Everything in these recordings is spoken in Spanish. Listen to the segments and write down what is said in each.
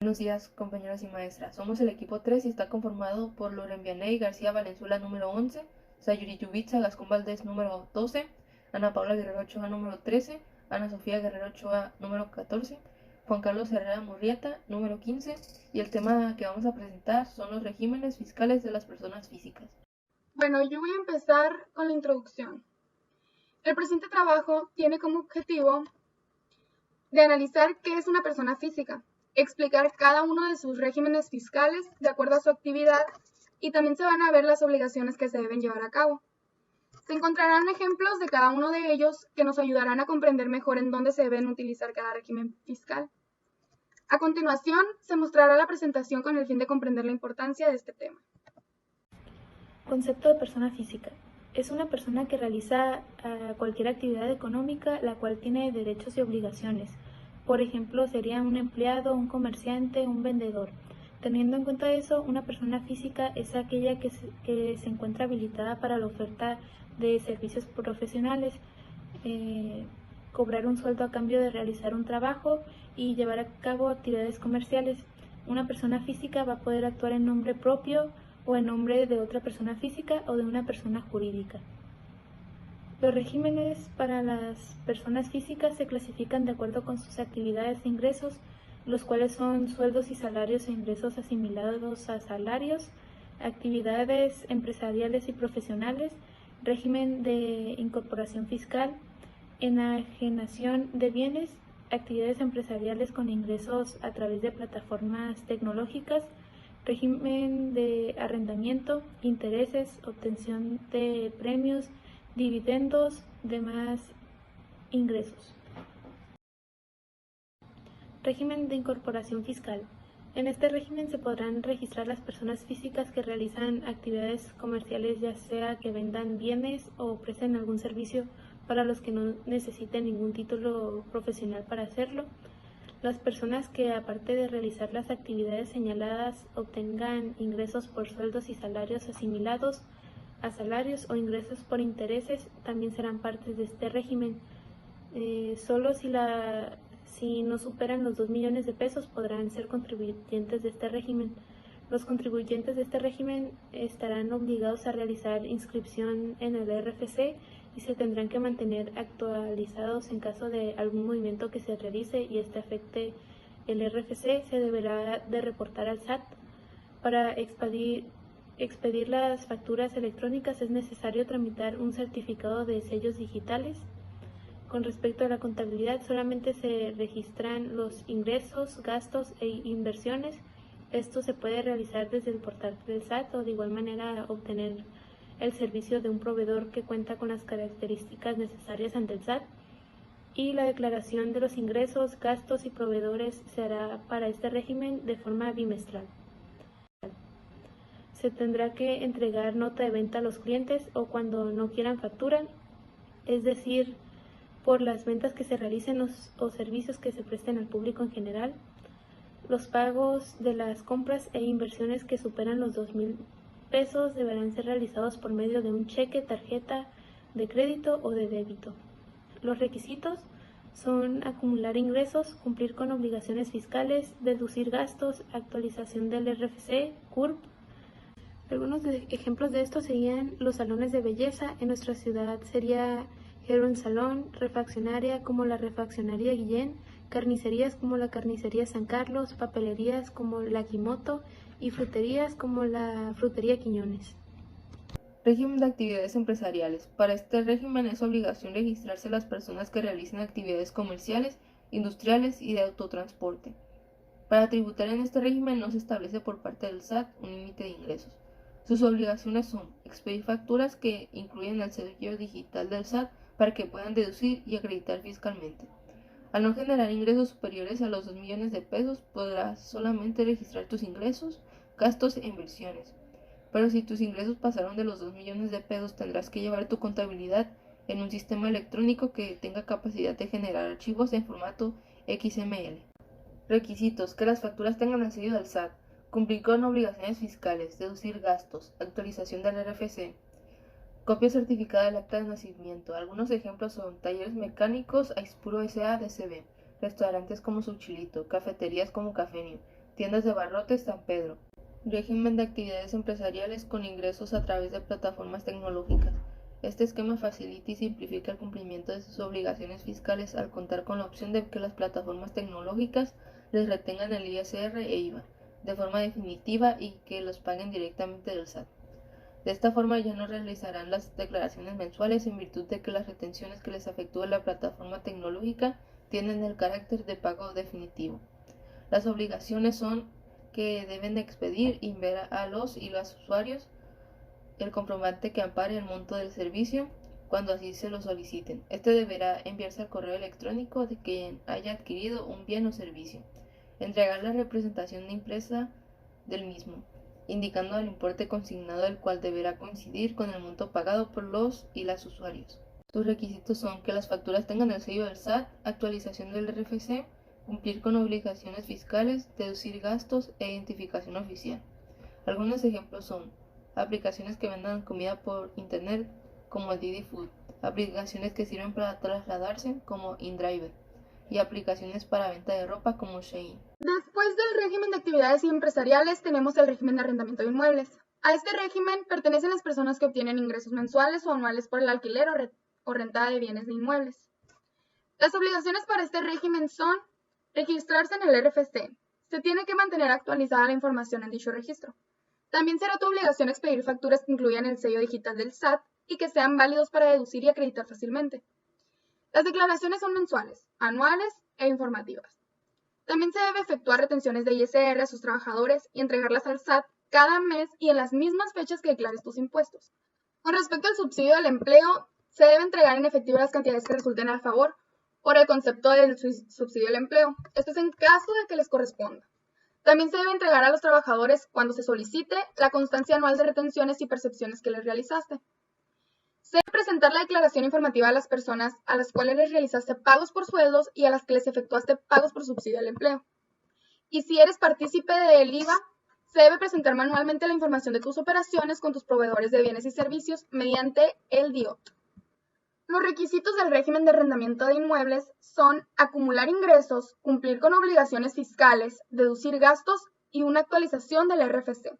Buenos días, compañeros y maestras. Somos el equipo 3 y está conformado por Loren Vianey García Valenzuela número 11, Sayuri Yubitsa Gascón Valdés número 12, Ana Paula Guerrero Ochoa número 13, Ana Sofía Guerrero Ochoa número 14, Juan Carlos Herrera Murrieta número 15, y el tema que vamos a presentar son los regímenes fiscales de las personas físicas. Bueno, yo voy a empezar con la introducción. El presente trabajo tiene como objetivo de analizar qué es una persona física, explicar cada uno de sus regímenes fiscales de acuerdo a su actividad y también se van a ver las obligaciones que se deben llevar a cabo. Se encontrarán ejemplos de cada uno de ellos que nos ayudarán a comprender mejor en dónde se deben utilizar cada régimen fiscal. A continuación, se mostrará la presentación con el fin de comprender la importancia de este tema. Concepto de persona física. Es una persona que realiza cualquier actividad económica la cual tiene derechos y obligaciones. Por ejemplo, sería un empleado, un comerciante, un vendedor. Teniendo en cuenta eso, una persona física es aquella que se encuentra habilitada para la oferta de servicios profesionales, cobrar un sueldo a cambio de realizar un trabajo y llevar a cabo actividades comerciales. Una persona física va a poder actuar en nombre propio o en nombre de otra persona física o de una persona jurídica. Los regímenes para las personas físicas se clasifican de acuerdo con sus actividades e ingresos, los cuales son sueldos y salarios e ingresos asimilados a salarios, actividades empresariales y profesionales, régimen de incorporación fiscal, enajenación de bienes, actividades empresariales con ingresos a través de plataformas tecnológicas, régimen de arrendamiento, intereses, obtención de premios, dividendos, demás ingresos. Régimen de incorporación fiscal. En este régimen se podrán registrar las personas físicas que realizan actividades comerciales, ya sea que vendan bienes o presten algún servicio para los que no necesiten ningún título profesional para hacerlo. Las personas que, aparte de realizar las actividades señaladas, obtengan ingresos por sueldos y salarios asimilados a salarios o ingresos por intereses, también serán partes de este régimen. Solo si no superan los 2 millones de pesos podrán ser contribuyentes de este régimen. Los contribuyentes de este régimen estarán obligados a realizar inscripción en el RFC y se tendrán que mantener actualizados en caso de algún movimiento que se realice y este afecte el RFC. Se deberá de reportar al SAT. Para expedir las facturas electrónicas es necesario tramitar un certificado de sellos digitales. Con respecto a la contabilidad, solamente se registran los ingresos, gastos e inversiones. Esto se puede realizar desde el portal del SAT o de igual manera obtener el servicio de un proveedor que cuenta con las características necesarias ante el SAT. Y la declaración de los ingresos, gastos y proveedores se hará para este régimen de forma bimestral. Se tendrá que entregar nota de venta a los clientes o cuando no quieran facturan, es decir, por las ventas que se realicen o servicios que se presten al público en general. Los pagos de las compras e inversiones que superan los 2,000 pesos deberán ser realizados por medio de un cheque, tarjeta de crédito o de débito. Los requisitos son acumular ingresos, cumplir con obligaciones fiscales, deducir gastos, actualización del RFC, CURP. Algunos ejemplos de esto serían los salones de belleza. En nuestra ciudad sería Heron Salón, refaccionaria como la refaccionaria Guillén, carnicerías como la carnicería San Carlos, papelerías como la Quimoto y fruterías como la frutería Quiñones. Régimen de actividades empresariales. Para este régimen es obligación registrarse las personas que realicen actividades comerciales, industriales y de autotransporte. Para tributar en este régimen no se establece por parte del SAT un límite de ingresos. Sus obligaciones son expedir facturas que incluyen el sello digital del SAT para que puedan deducir y acreditar fiscalmente. Al no generar ingresos superiores a los 2 millones de pesos, podrás solamente registrar tus ingresos, gastos e inversiones. Pero si tus ingresos pasaron de los 2 millones de pesos, tendrás que llevar tu contabilidad en un sistema electrónico que tenga capacidad de generar archivos en formato XML. Requisitos: que las facturas tengan el sello del SAT, cumplir con obligaciones fiscales, deducir gastos, actualización del RFC, copia certificada del acta de nacimiento. Algunos ejemplos son talleres mecánicos, Aispuro S.A. DCB, restaurantes como Suchilito, cafeterías como Cafenio, Tiendas de Barrotes, San Pedro. Régimen de actividades empresariales con ingresos a través de plataformas tecnológicas. Este esquema facilita y simplifica el cumplimiento de sus obligaciones fiscales al contar con la opción de que las plataformas tecnológicas les retengan el ISR e IVA de forma definitiva y que los paguen directamente del SAT. De esta forma ya no realizarán las declaraciones mensuales en virtud de que las retenciones que les efectúe la plataforma tecnológica tienen el carácter de pago definitivo. Las obligaciones son que deben expedir y enviar a los y las usuarios el comprobante que ampare el monto del servicio cuando así se lo soliciten. Este deberá enviarse al correo electrónico de quien haya adquirido un bien o servicio. Entregar la representación impresa del mismo, indicando el importe consignado, el cual deberá coincidir con el monto pagado por los y las usuarios. Sus requisitos son que las facturas tengan el sello del SAT, actualización del RFC, cumplir con obligaciones fiscales, deducir gastos e identificación oficial. Algunos ejemplos son aplicaciones que vendan comida por internet como Didi Food, aplicaciones que sirven para trasladarse como InDriver y aplicaciones para venta de ropa como Shein. Después del régimen de actividades empresariales tenemos el régimen de arrendamiento de inmuebles. A este régimen pertenecen las personas que obtienen ingresos mensuales o anuales por el alquiler o renta de bienes de inmuebles. Las obligaciones para este régimen son registrarse en el RFC. Se tiene que mantener actualizada la información en dicho registro. También será tu obligación expedir facturas que incluyan el sello digital del SAT y que sean válidos para deducir y acreditar fácilmente. Las declaraciones son mensuales, anuales e informativas. También se debe efectuar retenciones de ISR a sus trabajadores y entregarlas al SAT cada mes y en las mismas fechas que declares tus impuestos. Con respecto al subsidio del empleo, se debe entregar en efectivo las cantidades que resulten a favor por el concepto del subsidio del empleo. Esto es en caso de que les corresponda. También se debe entregar a los trabajadores, cuando se solicite, la constancia anual de retenciones y percepciones que les realizaste. Se debe presentar la declaración informativa a las personas a las cuales les realizaste pagos por sueldos y a las que les efectuaste pagos por subsidio al empleo. Y si eres partícipe del IVA, se debe presentar manualmente la información de tus operaciones con tus proveedores de bienes y servicios mediante el DIOT. Los requisitos del régimen de arrendamiento de inmuebles son acumular ingresos, cumplir con obligaciones fiscales, deducir gastos y una actualización del RFC.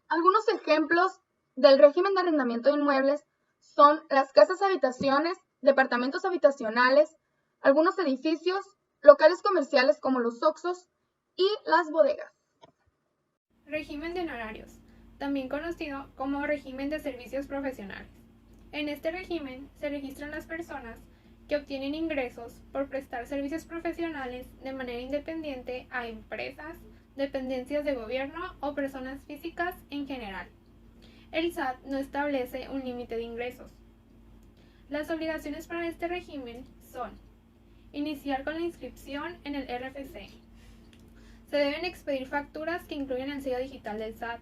Algunos ejemplos del régimen de arrendamiento de inmuebles son las casas habitaciones, departamentos habitacionales, algunos edificios, locales comerciales como los Oxxos y las bodegas. Régimen de honorarios, también conocido como régimen de servicios profesionales. En este régimen se registran las personas que obtienen ingresos por prestar servicios profesionales de manera independiente a empresas, dependencias de gobierno o personas físicas en general. El SAT no establece un límite de ingresos. Las obligaciones para este régimen son iniciar con la inscripción en el RFC. Se deben expedir facturas que incluyen el sello digital del SAT.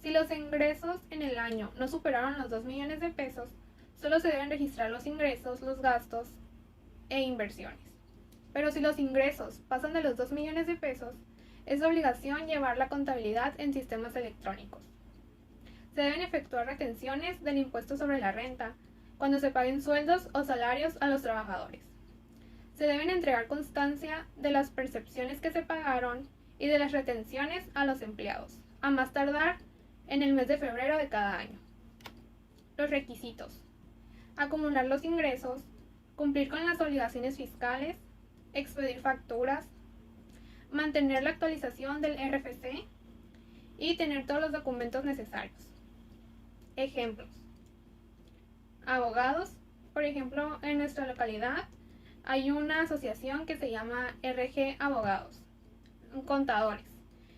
Si los ingresos en el año no superaron los 2 millones de pesos, solo se deben registrar los ingresos, los gastos e inversiones. Pero si los ingresos pasan de los 2 millones de pesos, es obligación llevar la contabilidad en sistemas electrónicos. Se deben efectuar retenciones del impuesto sobre la renta cuando se paguen sueldos o salarios a los trabajadores. Se deben entregar constancia de las percepciones que se pagaron y de las retenciones a los empleados, a más tardar en el mes de febrero de cada año. Los requisitos: acumular los ingresos, cumplir con las obligaciones fiscales, expedir facturas, mantener la actualización del RFC y tener todos los documentos necesarios. Ejemplos: abogados. Por ejemplo, en nuestra localidad hay una asociación que se llama RG Abogados. Contadores.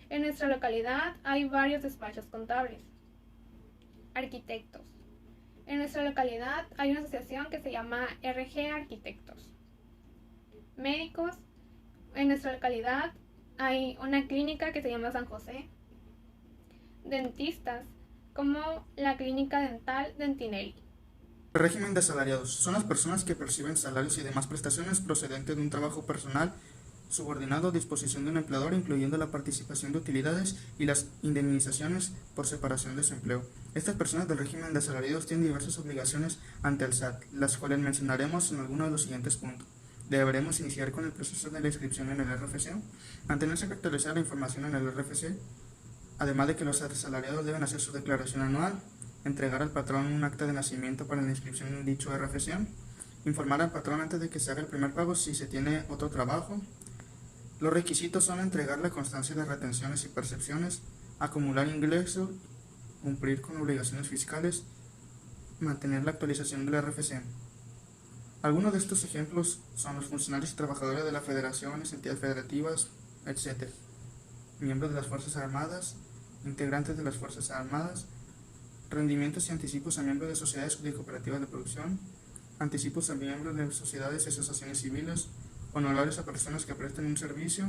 En nuestra localidad hay varios despachos contables. Arquitectos. En nuestra localidad hay una asociación que se llama RG Arquitectos. Médicos. En nuestra localidad hay una clínica que se llama San José. Dentistas, como la clínica dental Dentinelli. El régimen de asalariados son las personas que perciben salarios y demás prestaciones procedentes de un trabajo personal subordinado a disposición de un empleador, incluyendo la participación de utilidades y las indemnizaciones por separación de su empleo. Estas personas del régimen de asalariados tienen diversas obligaciones ante el SAT, las cuales mencionaremos en algunos de los siguientes puntos. deberemos iniciar con el proceso de la inscripción en el RFC, mantenerse que actualizar la información en el RFC, además de que los asalariados deben hacer su declaración anual, entregar al patrón un acta de nacimiento para la inscripción en dicho RFC, informar al patrón antes de que se haga el primer pago si se tiene otro trabajo. Los requisitos son entregar la constancia de retenciones y percepciones, acumular ingresos, cumplir con obligaciones fiscales, mantener la actualización del RFC. Algunos de estos ejemplos son los funcionarios y trabajadores de las federaciones, entidades federativas, etc., miembros de las Fuerzas Armadas, integrantes de las Fuerzas Armadas, rendimientos y anticipos a miembros de sociedades y cooperativas de producción, anticipos a miembros de sociedades y asociaciones civiles, honorarios a personas que presten un servicio,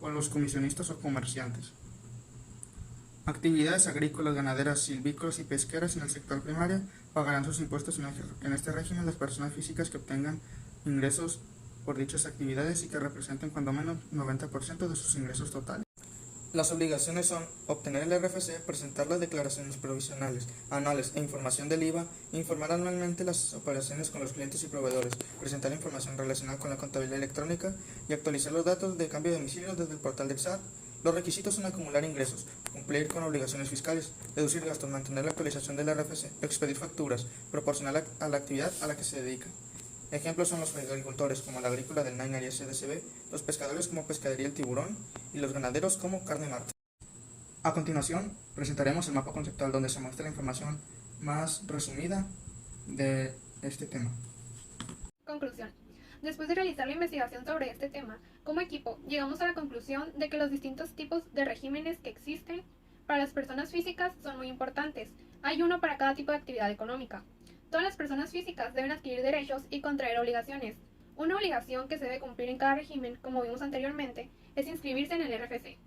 o a los comisionistas o comerciantes. Actividades agrícolas, ganaderas, silvícolas y pesqueras en el sector primario pagarán sus impuestos en este régimen las personas físicas que obtengan ingresos por dichas actividades y que representen cuando menos 90% de sus ingresos totales. Las obligaciones son obtener el RFC, presentar las declaraciones provisionales, anuales e información del IVA, informar anualmente las operaciones con los clientes y proveedores, presentar información relacionada con la contabilidad electrónica y actualizar los datos de cambio de domicilio desde el portal del SAT. Los requisitos son acumular ingresos, cumplir con obligaciones fiscales, reducir gastos, mantener la actualización del RFC, expedir facturas, proporcional a la actividad a la que se dedica. Ejemplos son los agricultores como la agrícola del Niner y SDCB, los pescadores como Pescadería El Tiburón y los ganaderos como Carne Marte. A continuación, presentaremos el mapa conceptual donde se muestra la información más resumida de este tema. Conclusión. Después de realizar la investigación sobre este tema, como equipo llegamos a la conclusión de que los distintos tipos de regímenes que existen para las personas físicas son muy importantes. Hay uno para cada tipo de actividad económica. Todas las personas físicas deben adquirir derechos y contraer obligaciones. Una obligación que se debe cumplir en cada régimen, como vimos anteriormente, es inscribirse en el RFC.